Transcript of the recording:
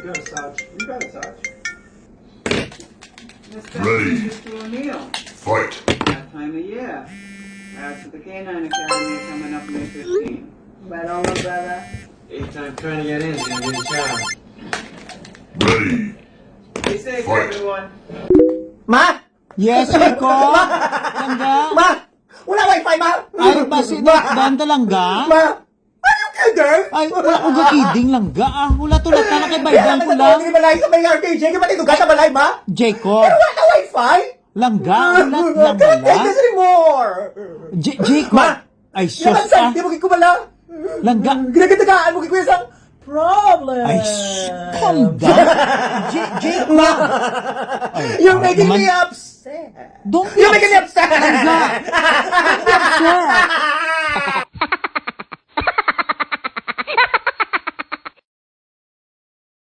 got a Sarge. You got a Sarge. Ready. To a meal. Fight. That time of year. So the Canine Academy is coming up May 15. Right on, my brother. 8 time trying to get in, he's gonna get a job. Ready. Be safe, Fight. everyone. Ma! Yes, Rico? Langga? Ma! Wala wifi, ma! Ay, basi dan talangga? Ma! Are you kidding? Ay, wala ko gakiding langga. Wala tulad na kay Baydan ko lang. Hindi balay sa may RKJ. Kaya pati duga sa balay, ma? Jacob. Pero wala wifi? Langga, ulat na Can't take bala. this anymore! Jacob. Ma! Ay, sus Yaman sa, ah. di mo kikubala. Langga. Ginagadagaan mo kikuya sa problem. Ay, calm down. Jacob. Ma! You're making naman- me upset. Don't be You're making me upset! Langga. Don't be upset.